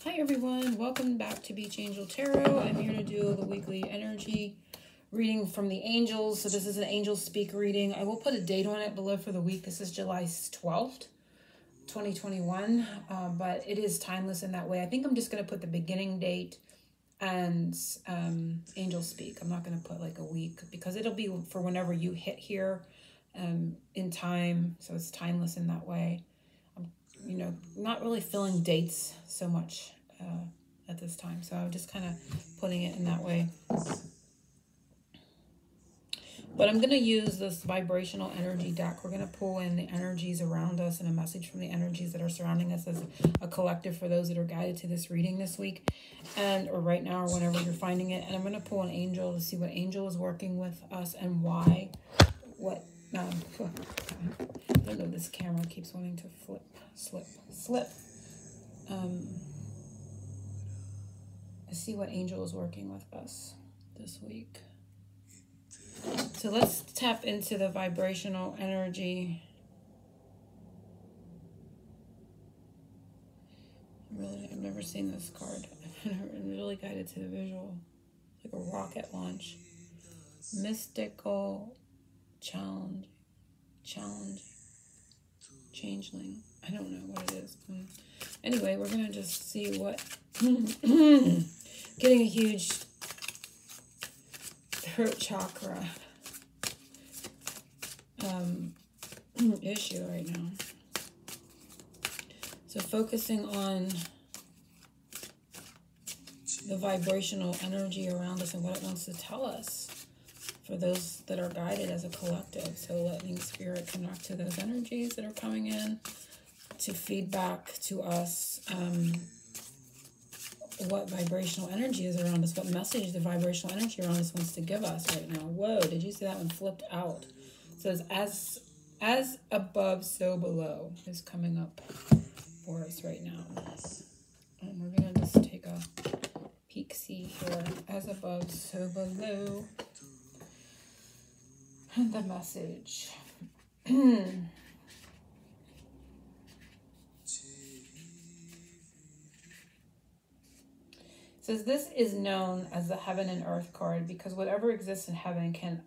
Hi everyone, welcome back to Beach Angel Tarot. I'm here to do the weekly energy reading from the angels. So this is an angel speak reading. I will put a date on it below for the week. This is July 12th, 2021, but it is timeless in that way. I think I'm just going to put the beginning date and angel speak. I'm not going to put like a week because it'll be for whenever you hit here in time. So it's timeless in that way. You know, not really filling dates so much at this time. So I'm just kind of putting it in that way. But I'm going to use this vibrational energy deck. We're going to pull in the energies around us and a message from the energies that are surrounding us as a collective for those that are guided to this reading this week or right now or whenever you're finding it. And I'm going to pull an angel to see what angel is working with us and why. I don't know, this camera keeps wanting to slip. Let's see what angel is working with us this week. So let's tap into the vibrational energy. I've never seen this card. I'm really guided to the visual. Like a rocket launch. Mystical challenge. Changeling. I don't know what it is. Anyway, we're going to just see what... Getting a huge throat chakra issue right now. So focusing on the vibrational energy around us and what it wants to tell us for those that are guided as a collective. So letting spirit connect to those energies that are coming in to feed back to us what vibrational energy is around us, what message the vibrational energy around us wants to give us right now. Whoa, did you see that one flipped out? So it's as above, so below is coming up for us right now. And we're going to just take a peek, see here. As above, so below. The message. Says this is known as the heaven and earth card because whatever exists in heaven can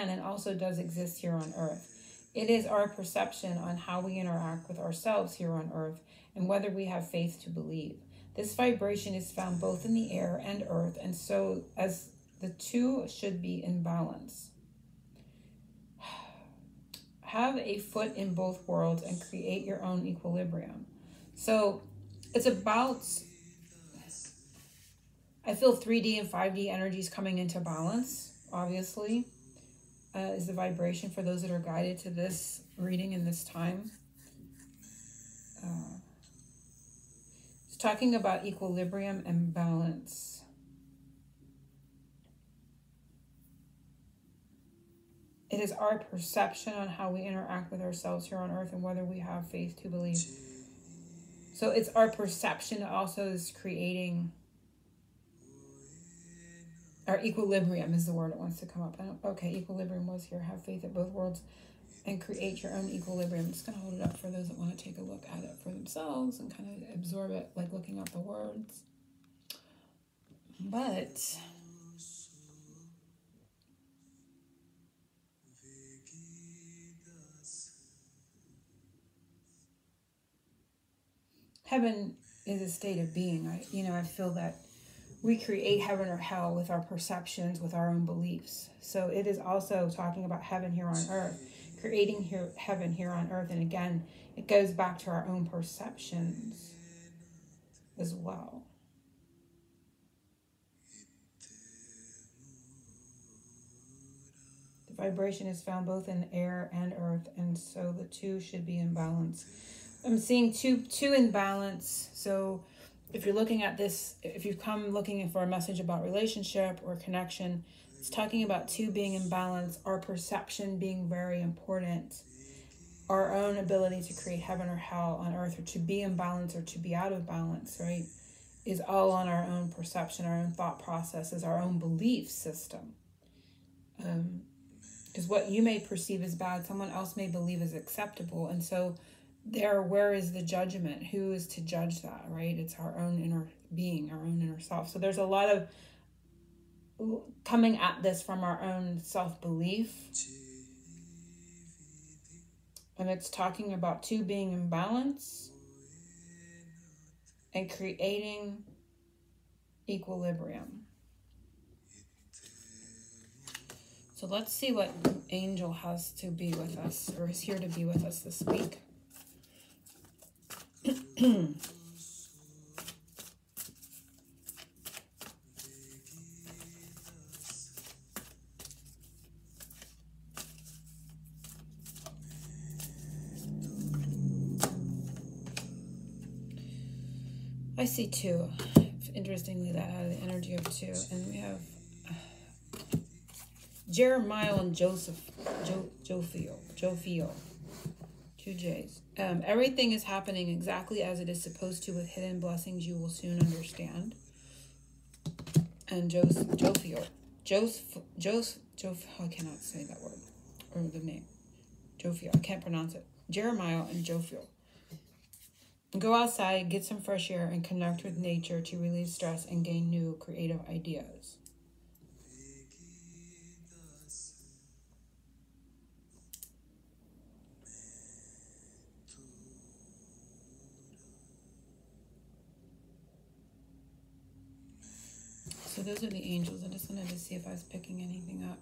and also does exist here on earth. It is our perception on how we interact with ourselves here on earth and whether we have faith to believe. This vibration is found both in the air and earth, and so as the two should be in balance. Have a foot in both worlds and create your own equilibrium. So it's about, I feel 3D and 5D energies coming into balance, obviously, is the vibration for those that are guided to this reading in this time. It's talking about equilibrium and balance. It is our perception on how we interact with ourselves here on earth and whether we have faith to believe. So it's our perception also is creating our equilibrium is the word it wants to come up. Okay, equilibrium was here. Have faith at both worlds and create your own equilibrium. I'm just going to hold it up for those that want to take a look at it for themselves and kind of absorb it, like looking up the words. But heaven is a state of being. I feel that we create heaven or hell with our perceptions, with our own beliefs. So it is also talking about heaven here on earth, creating heaven here on earth. And again, it goes back to our own perceptions as well. The vibration is found both in air and earth, and so the two should be in balance. I'm seeing two in balance. So if you're looking at this, if you've come looking for a message about relationship or connection, it's talking about two being in balance, our perception being very important, our own ability to create heaven or hell on earth, or to be in balance or to be out of balance, right, is all on our own perception, our own thought processes, our own belief system. Because what you may perceive as bad, someone else may believe is acceptable. And so where is the judgment? Who is to judge that, right? It's our own inner being, our own inner self. So there's a lot of coming at this from our own self-belief. And it's talking about two being in balance and creating equilibrium. So let's see what angel has to be with us, or is here to be with us this week. I see two. Interestingly, that had the energy of two. And we have Jeremiah and Jophiel. Two J's. Everything is happening exactly as it is supposed to with hidden blessings you will soon understand. And Jophiel. I cannot say that word. Or the name. Jophiel. I can't pronounce it. Jeremiah and Jophiel. Go outside, get some fresh air, and connect with nature to relieve stress and gain new creative ideas. So those are the angels. I just wanted to see if I was picking anything up.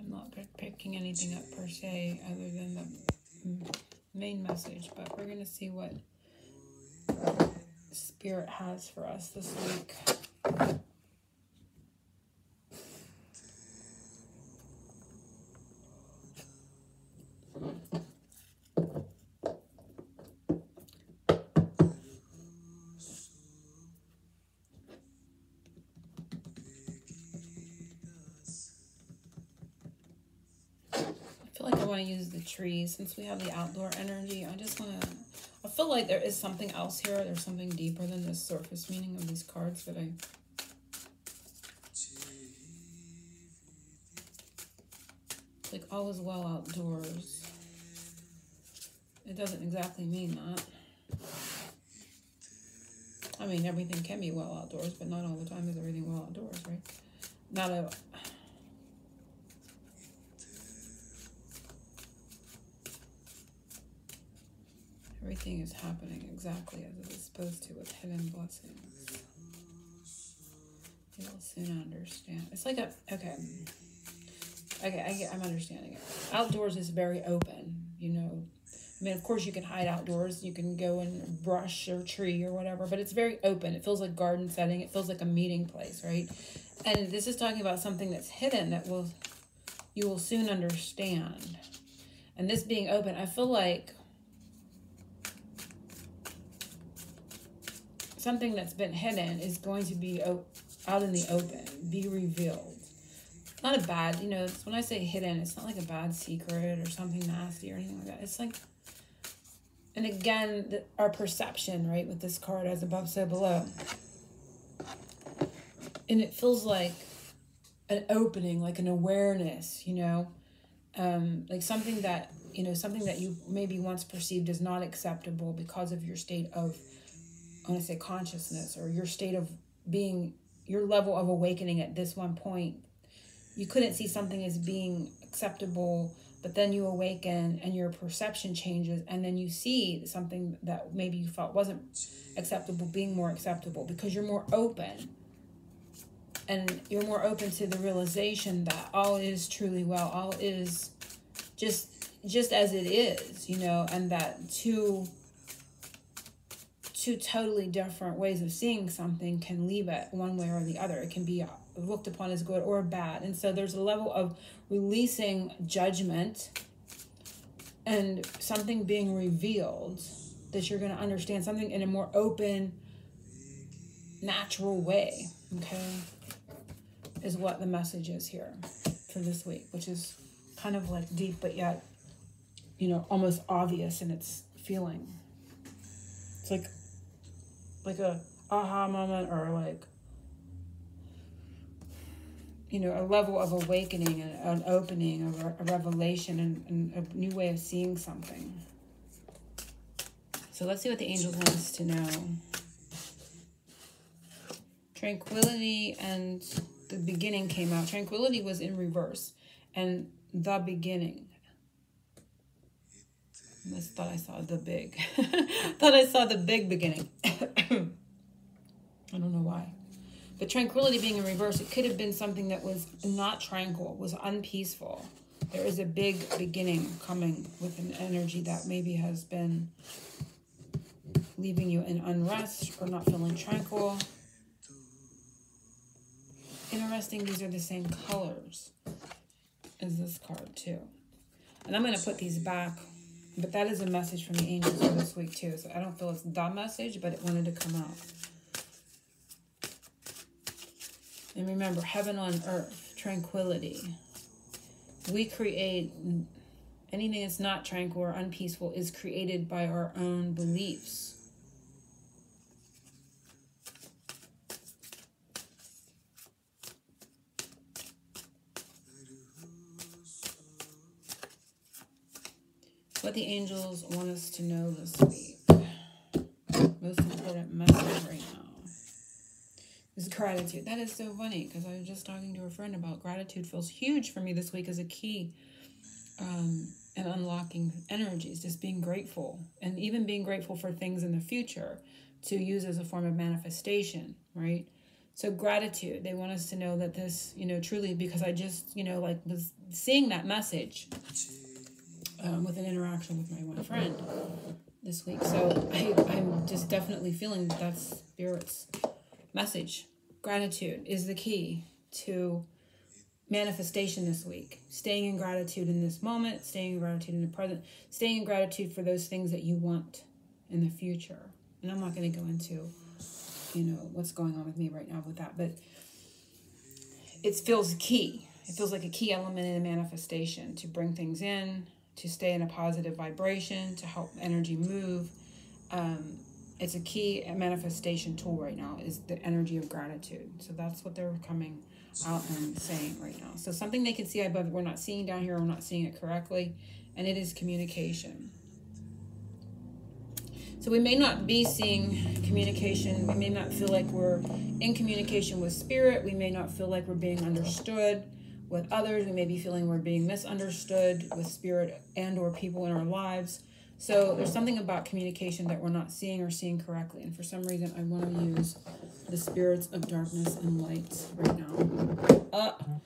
I'm not picking anything up per se other than the main message, but we're going to see what Spirit has for us this week. I want to use the trees since we have the outdoor energy. I feel like there is something else here. There's something deeper than the surface meaning of these cards that like all is well outdoors. It doesn't exactly mean that. I mean, everything can be well outdoors, but not all the time is everything well outdoors, right? Everything is happening exactly as it is supposed to with hidden blessings. You'll soon understand. It's like I'm understanding it. Outdoors is very open, you know. I mean, of course you can hide outdoors. You can go and brush or tree or whatever, but it's very open. It feels like garden setting. It feels like a meeting place, right? And this is talking about something that's hidden that you will soon understand. And this being open, I feel like something that's been hidden is going to be out in the open, be revealed. Not a bad, you know, when I say hidden, it's not like a bad secret or something nasty or anything like that. It's like, and again, our perception, right, with this card as above, so below. And it feels like an opening, like an awareness, you know, like something that you maybe once perceived as not acceptable because of your state of, I want to say consciousness, or your state of being, your level of awakening at this one point. You couldn't see something as being acceptable, but then you awaken and your perception changes, and then you see something that maybe you felt wasn't acceptable being more acceptable because you're more open. And you're more open to the realization that all is truly well, all is just as it is, you know, and that two totally different ways of seeing something can leave it one way or the other. It can be looked upon as good or bad. And so there's a level of releasing judgment and something being revealed that you're going to understand something in a more open, natural way, okay, is what the message is here for this week, which is kind of like deep, but yet, you know, almost obvious in its feeling. It's like a aha moment, or like you know, a level of awakening, an opening, a revelation, and a new way of seeing something. So let's see what the angels want us to know. Tranquility and the beginning came out. Tranquility was in reverse. And the beginning. I thought I saw the big. Thought I saw the big beginning. I don't know why. But tranquility being in reverse, it could have been something that was not tranquil, was unpeaceful. There is a big beginning coming with an energy that maybe has been leaving you in unrest or not feeling tranquil. Interesting, these are the same colors as this card too. And I'm going to put these back, but that is a message from the angels for this week too. So I don't feel it's the message, but it wanted to come out. And remember, heaven on earth, tranquility. We create anything that's not tranquil or unpeaceful is created by our own beliefs. What the angels want us to know this week. Most important message right now is gratitude. That is so funny because I was just talking to a friend about gratitude feels huge for me this week as a key in unlocking energies, just being grateful and even being grateful for things in the future to use as a form of manifestation, right? So gratitude, they want us to know that this, you know, truly, because I just, you know, like was seeing that message with an interaction with my one friend this week. So I'm just definitely feeling that's Spirit's message. Gratitude is the key to manifestation this week. Staying in gratitude in this moment, staying in gratitude in the present, staying in gratitude for those things that you want in the future. And I'm not going to go into, you know, what's going on with me right now with that, but it feels key. It feels like a key element in a manifestation to bring things in, to stay in a positive vibration, to help energy move. It's a key manifestation tool right now is the energy of gratitude. So that's what they're coming out and saying right now. So something they can see above, we're not seeing down here, we're not seeing it correctly, and it is communication. So we may not be seeing communication. We may not feel like we're in communication with Spirit. We may not feel like we're being understood with others. We may be feeling we're being misunderstood with Spirit and or people in our lives. So there's something about communication that we're not seeing or seeing correctly. And for some reason, I want to use the spirits of darkness and light right now.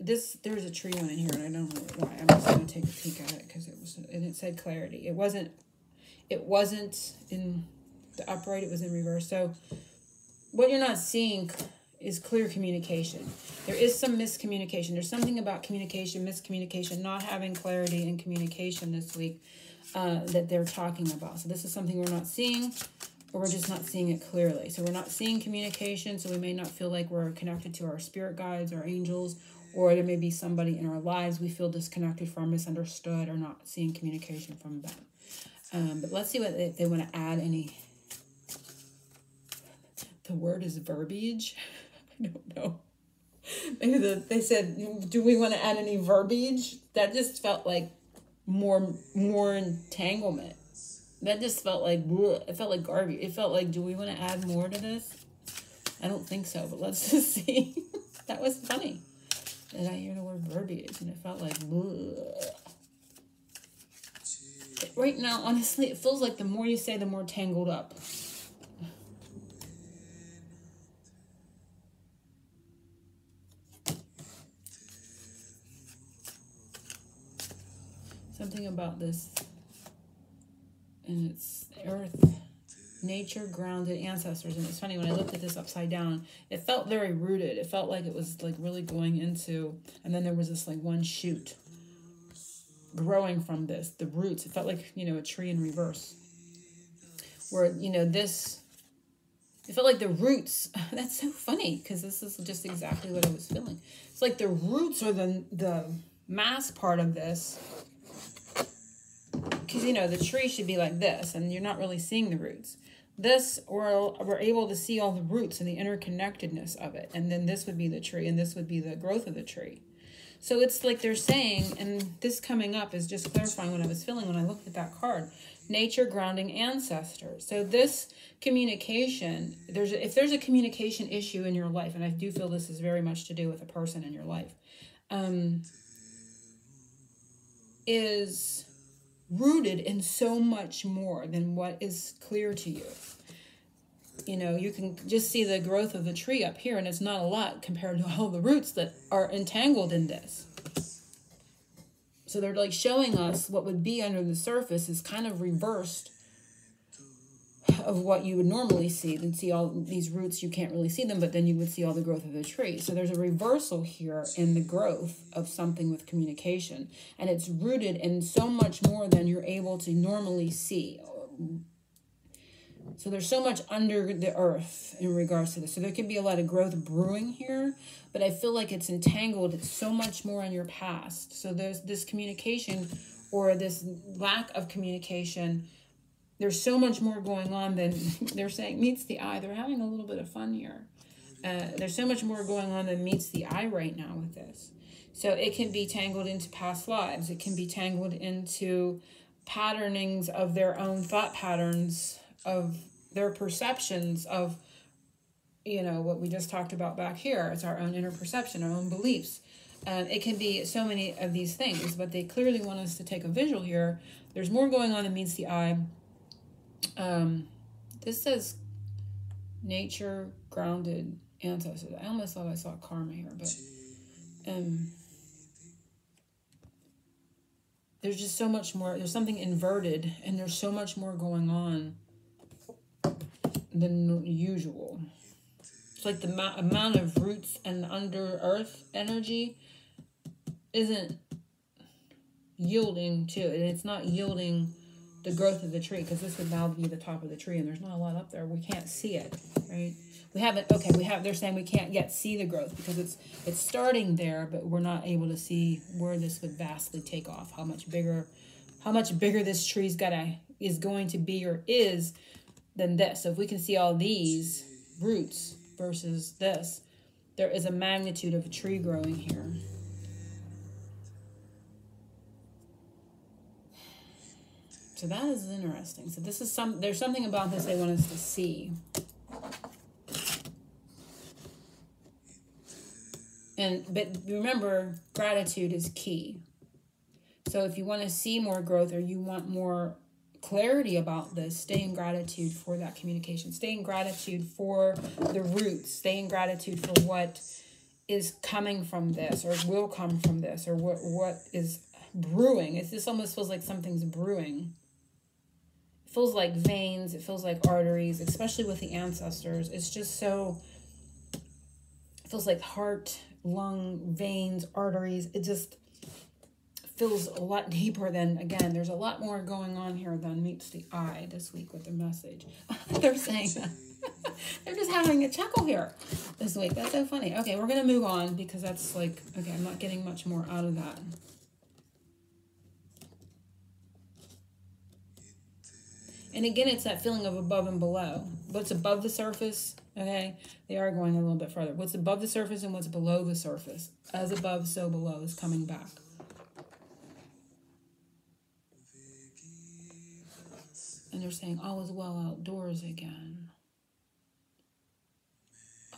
There's a tree one in here, and I don't know why. I'm just going to take a peek at it because it said clarity. It wasn't in the upright. It was in reverse. So what you're not seeing is clear communication. There is some miscommunication. There's something about communication, miscommunication, not having clarity in communication this week that they're talking about. So this is something we're not seeing, or we're just not seeing it clearly. So we're not seeing communication, so we may not feel like we're connected to our spirit guides, our angels, or there may be somebody in our lives we feel disconnected from, misunderstood, or not seeing communication from them. But let's see what they want to add any. The word is verbiage. I don't know. Maybe they said, do we want to add any verbiage? That just felt like more entanglement. That just felt like, bleh. It felt like garbage. It felt like, do we want to add more to this? I don't think so, but let's just see. That was funny. And I hear the word verbiage, and it felt like, bleh. Right now, honestly, it feels like the more you say, the more tangled up. Something about this, and it's earth, nature, grounded, ancestors. And it's funny, when I looked at this upside down, it felt very rooted. It felt like it was like really going into, and then there was this like one shoot growing from this, the roots. It felt like, you know, a tree in reverse, where, you know, this, it felt like the roots. That's so funny, because this is just exactly what I was feeling. It's like the roots are the mass part of this. Because, you know, the tree should be like this, and you're not really seeing the roots. this, we're able to see all the roots and the interconnectedness of it. And then this would be the tree, and this would be the growth of the tree. So it's like they're saying, and this coming up is just clarifying what I was feeling when I looked at that card. Nature, grounding, ancestors. So this communication, if there's a communication issue in your life, and I do feel this is very much to do with a person in your life, is rooted in so much more than what is clear to you. You know, you can just see the growth of the tree up here, and it's not a lot compared to all the roots that are entangled in this. So they're like showing us what would be under the surface is kind of reversed of what you would normally see. Then see all these roots, you can't really see them, but then you would see all the growth of the tree. So there's a reversal here in the growth of something with communication. And it's rooted in so much more than you're able to normally see. So there's so much under the earth in regards to this. So there could be a lot of growth brewing here, but I feel like it's entangled. It's so much more in your past. So there's this communication or this lack of communication. There's so much more going on than they're saying meets the eye. They're having a little bit of fun here. There's so much more going on than meets the eye right now with this. So it can be tangled into past lives. It can be tangled into patternings of their own thought patterns, of their perceptions of, you know, what we just talked about back here. It's our own inner perception, our own beliefs. It can be so many of these things, but they clearly want us to take a visual here. There's more going on than meets the eye. This says nature, grounded, ancestors. I almost thought I saw karma here, but there's just so much more. There's something inverted, and there's so much more going on than usual. It's like the amount of roots and under earth energy isn't yielding to it. And it's not yielding the growth of the tree, because this would now be the top of the tree, and there's not a lot up there. We can't see it, right? We haven't, okay, they're saying we can't yet see the growth because it's starting there, but we're not able to see where this would vastly take off, how much bigger this tree's is going to be or is than this. So if we can see all these roots versus this, there is a magnitude of a tree growing here. So that is interesting. So this is there's something about this they want us to see. But remember, gratitude is key. So if you want to see more growth or you want more clarity about this, stay in gratitude for that communication. Stay in gratitude for the roots. Stay in gratitude for what is coming from this or will come from this or what is brewing. This almost feels like something's brewing. It feels like veins. It feels like arteries, especially with the ancestors. It's just so, it feels like heart, lung, veins, arteries. It just feels a lot deeper than, again, there's a lot more going on here than meets the eye this week with the message. They're saying that. They're just having a chuckle here this week. That's so funny. Okay, we're going to move on because that's like, okay, I'm not getting much more out of that. And again, it's that feeling of above and below. What's above the surface, okay? They are going a little bit further. What's above the surface and what's below the surface. As above, so below is coming back. And they're saying, all is well outdoors again.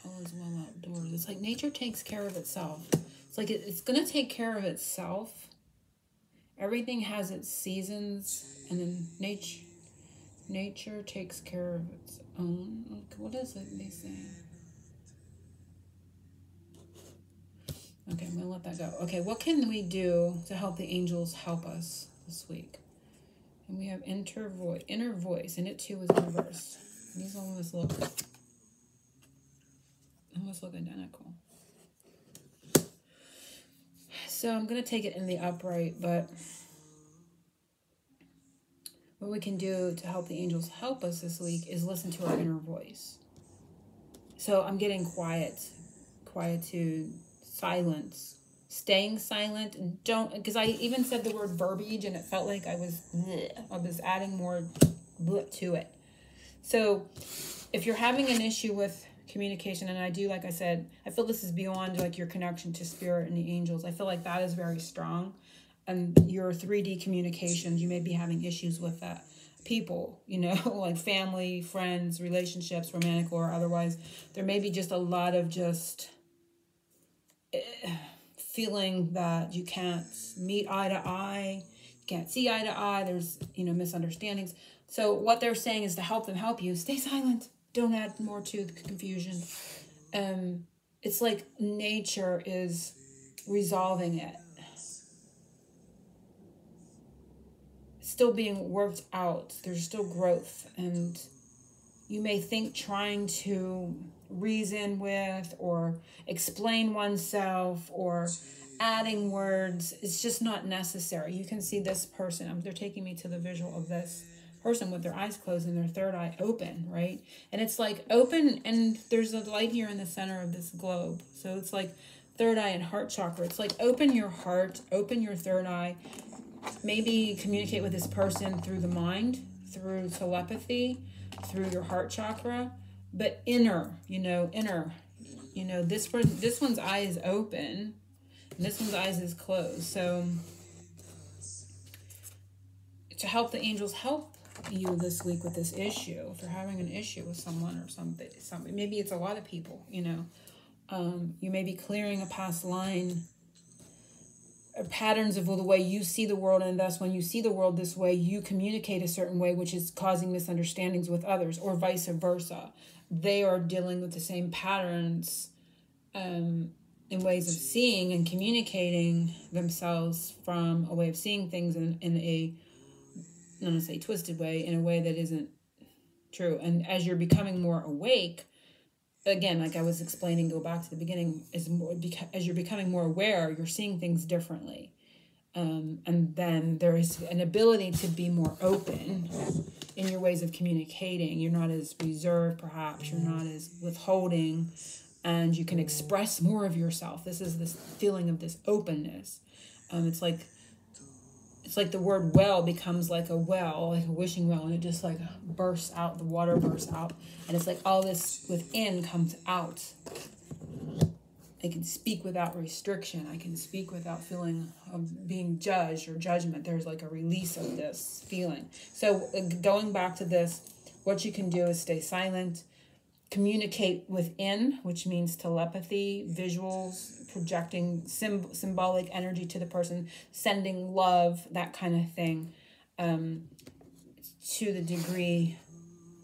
All is well outdoors. It's like nature takes care of itself. It's like it's going to take care of itself. Everything has its seasons. And then nature takes care of its own. What is it they say? Okay, I'm going to let that go. Okay, what can we do to help the angels help us this week? And we have inner voice, and it too is reversed. These almost look identical. So I'm going to take it in the upright, but what we can do to help the angels help us this week is listen to our inner voice. So I'm getting quietude, silence, staying silent, and don't, because I even said the word verbiage and it felt like I was adding more to it. So if you're having an issue with communication, and I do, like I said, I feel this is beyond like your connection to spirit and the angels. I feel like that is very strong. And your 3D communications, you may be having issues with that. People, you know, like family, friends, relationships, romantic or otherwise. There may be just a lot of just feeling that you can't meet eye to eye, you can't see eye to eye. There's, you know, misunderstandings. So what they're saying is to help them help you. Stay silent. Don't add more to the confusion. It's like nature is resolving it. Still being worked out. There's still growth, and you may think trying to reason with or explain oneself or adding words is just not necessary. You can see this person, they're taking me to the visual of this person with their eyes closed and their third eye open, right? And it's like open, and there's a light here in the center of this globe. So it's like third eye and heart chakra. It's like open your heart, open your third eye. Maybe communicate with this person through the mind, through telepathy, through your heart chakra, but inner, this one's eye is open and this one's eyes is closed. So to help the angels help you this week with this issue, if you're having an issue with someone or something, maybe it's a lot of people, you may be clearing a past line, patterns of the way you see the world, and thus when you see the world this way, you communicate a certain way, which is causing misunderstandings with others, or vice versa. They are dealing with the same patterns in ways of seeing and communicating themselves from a way of seeing things in a, not to say twisted way, in a way that isn't true. And as you're becoming more awake, again, like I was explaining, go back to the beginning, as you're becoming more aware, you're seeing things differently. And then there is an ability to be more open in your ways of communicating. You're not as reserved, perhaps. You're not as withholding, and you can express more of yourself. This is this feeling of this openness. It's like the word well becomes like a well, like a wishing well, and it just like bursts out, the water bursts out, and it's like all this within comes out. I can speak without restriction. I can speak without feeling of being judged or judgment. There's like a release of this feeling. So going back to this, what you can do is stay silent, communicate within, which means telepathy, visuals, projecting symbolic energy to the person, sending love, that kind of thing, to the degree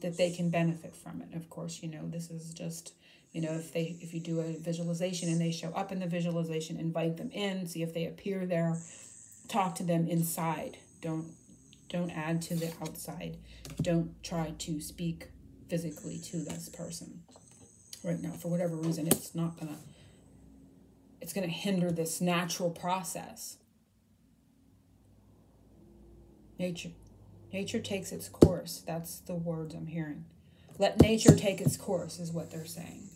that they can benefit from it. Of course, this is just, if you do a visualization and they show up in the visualization, invite them in, see if they appear there, talk to them inside. Don't add to the outside. Don't try to speak physically to this person right now. For whatever reason, it's going to hinder this natural process. Nature takes its course. That's the words I'm hearing. Let nature take its course is what they're saying.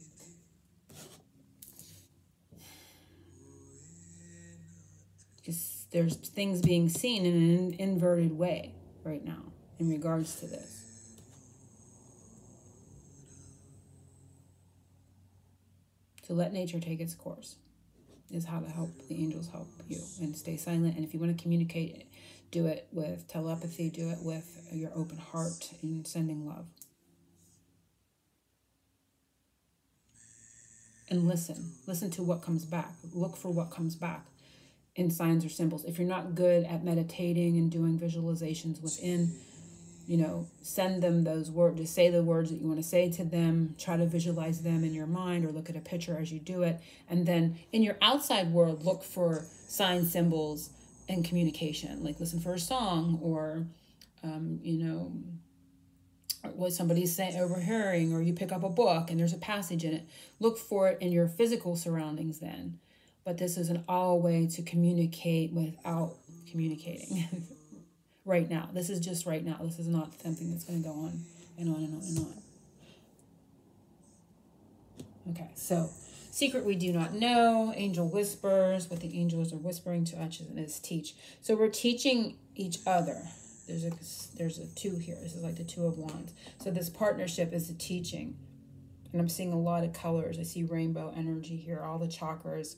Because there's things being seen in an inverted way right now in regards to this. So let nature take its course is how to help the angels help you, and stay silent. And if you want to communicate, do it with telepathy, do it with your open heart and sending love. And listen to what comes back. Look for what comes back in signs or symbols. If you're not good at meditating and doing visualizations within, send them those words. Just say the words that you want to say to them. Try to visualize them in your mind, or look at a picture as you do it. And then in your outside world, look for signs, symbols, and communication. Like listen for a song, or, what somebody's saying, overhearing, or you pick up a book and there's a passage in it. Look for it in your physical surroundings then. But this is an all way to communicate without communicating. Right now. This is just right now. This is not something that's going to go on and on and on and on. Okay, so secret we do not know, angel whispers, what the angels are whispering to us is teach. So we're teaching each other. there's a 2 here. This is like the 2 of Wands. So this partnership is a teaching. And I'm seeing a lot of colors. I see rainbow energy here, all the chakras.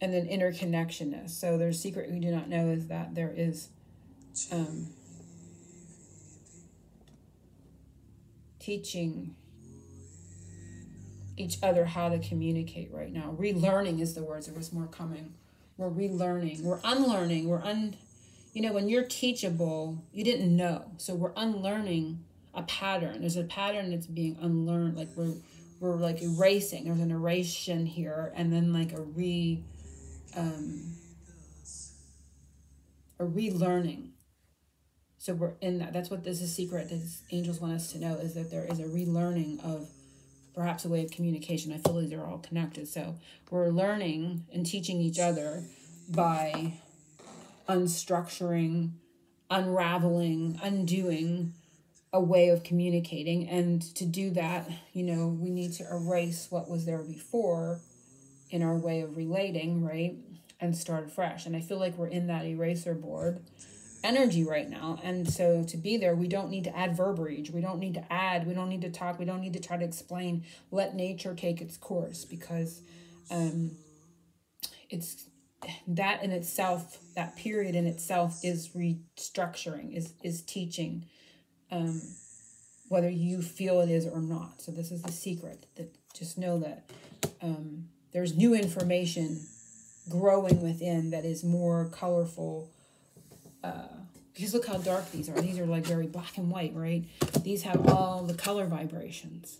And then interconnectionness. So there's a secret we do not know is that there is teaching each other how to communicate right now. Relearning is the words. There was more coming. We're relearning. We're unlearning. You know, when you're teachable, you didn't know. So we're unlearning a pattern. There's a pattern that's being unlearned. Like we're like erasing. There's an erasure here, and then like a relearning. So we're in that. That's what this is secret that angels want us to know, is that there is a relearning of perhaps a way of communication. I feel like they're all connected. So we're learning and teaching each other by unstructuring, unraveling, undoing a way of communicating. And to do that, you know, we need to erase what was there before in our way of relating, right? And start fresh. And I feel like we're in that eraser board energy right now. And so to be there, we don't need to add verbiage. We don't need to add, we don't need to talk. We don't need to try to explain. Let nature take its course, because it's that in itself, that period in itself is restructuring, is teaching, whether you feel it is or not. So this is the secret, that just know that there's new information growing within that is more colorful. Because look how dark these are. These are like very black and white, right? These have all the color vibrations.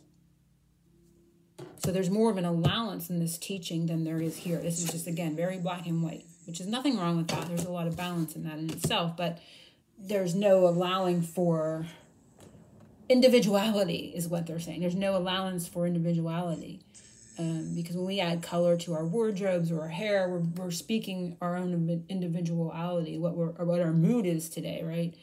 So there's more of an allowance in this teaching than there is here. This is just, again, very black and white, which is nothing wrong with that. There's a lot of balance in that in itself, but there's no allowing for individuality is what they're saying. There's no allowance for individuality. Because when we add color to our wardrobes or our hair, we're speaking our own individuality, what our mood is today, right?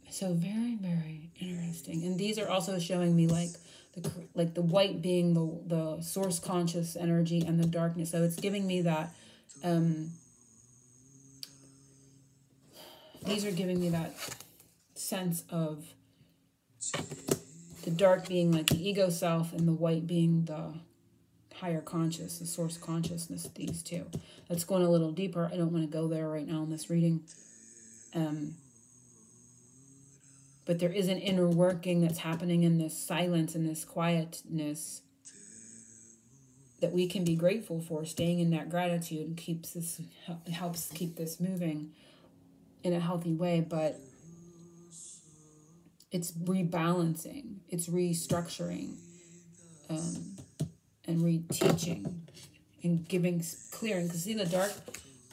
So very, very interesting. And these are also showing me like the white being the source conscious energy and the darkness. So it's giving me that. These are giving me that sense of the dark being like the ego self and the white being the higher conscious, the source consciousness, these two. That's going a little deeper. I don't want to go there right now in this reading. But there is an inner working that's happening in this silence and this quietness that we can be grateful for. Staying in that gratitude helps keep this moving in a healthy way, but it's rebalancing, it's restructuring, and reteaching and giving, clearing. Because see, the dark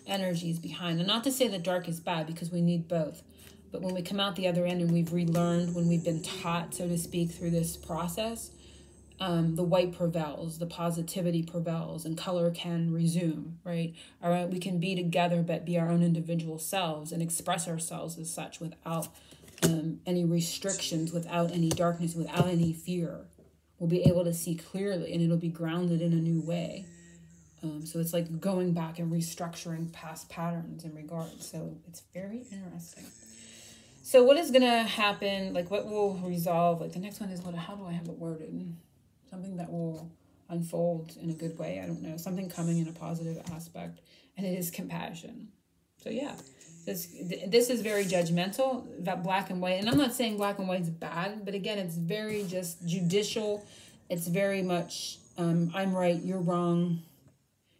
energy is behind. And not to say the dark is bad, because we need both. But when we come out the other end and we've relearned, when we've been taught, so to speak, through this process, the white prevails, the positivity prevails, and color can resume, right? All right, we can be together, but be our own individual selves and express ourselves as such without any restrictions, without any darkness, without any fear. We'll be able to see clearly, and it'll be grounded in a new way. So it's like going back and restructuring past patterns in regards. So it's very interesting. So what is going to happen? Like what will resolve? Like the next one is how do I have it worded? Something that will unfold in a good way. I don't know. Something coming in a positive aspect. And it is compassion. So yeah, this is very judgmental, that black and white. And I'm not saying black and white is bad, but again, it's very just judicial. It's very much, I'm right, you're wrong.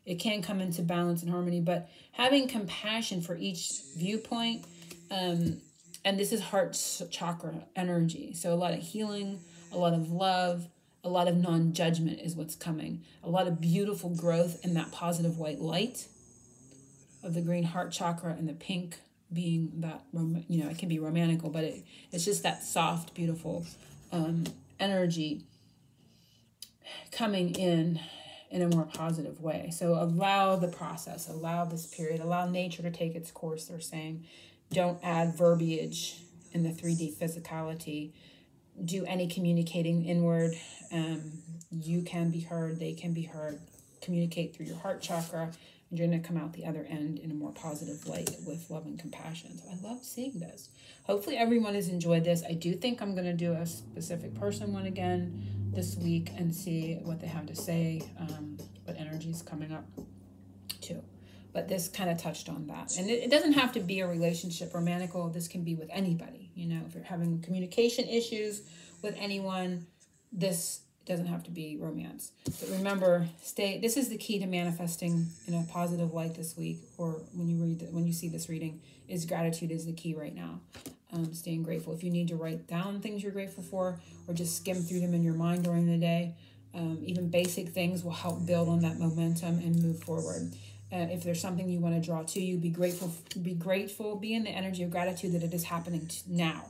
It can come into balance and harmony, but having compassion for each viewpoint, and this is heart chakra energy. So a lot of healing, a lot of love, a lot of non-judgment is what's coming. A lot of beautiful growth in that positive white light of the green heart chakra, and the pink being that, it can be romantical, but it's just that soft, beautiful energy coming in a more positive way. So allow the process, allow this period, allow nature to take its course, they're saying. Don't add verbiage in the 3D physicality. Do any communicating inward. You can be heard, they can be heard. Communicate through your heart chakra and you're going to come out the other end in a more positive light with love and compassion. So I love seeing this. Hopefully everyone has enjoyed this. I do think I'm going to do a specific person one again this week and see what they have to say, what energy is coming up too. But this kind of touched on that. And it doesn't have to be a relationship, romantical. This can be with anybody. You know, if you're having communication issues with anyone, this doesn't have to be romance. But remember, this is the key to manifesting in a positive light this week, or when you see this reading, is gratitude is the key right now. Staying grateful. If you need to write down things you're grateful for, or just skim through them in your mind during the day, even basic things will help build on that momentum and move forward. If there's something you want to draw to you, be grateful, be in the energy of gratitude that it is happening now.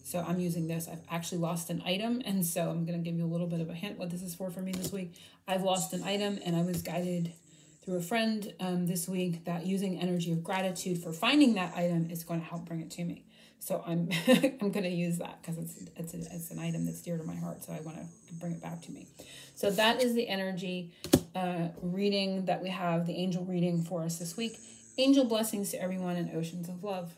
So I'm using this. I've actually lost an item, and so I'm going to give you a little bit of a hint what this is for me this week. I've lost an item, and I was guided through a friend this week that using energy of gratitude for finding that item is going to help bring it to me. So I'm I'm going to use that because it's an item that's dear to my heart. So I want to bring it back to me. So that is the energy reading that we have, the angel reading for us this week. Angel blessings to everyone and oceans of love.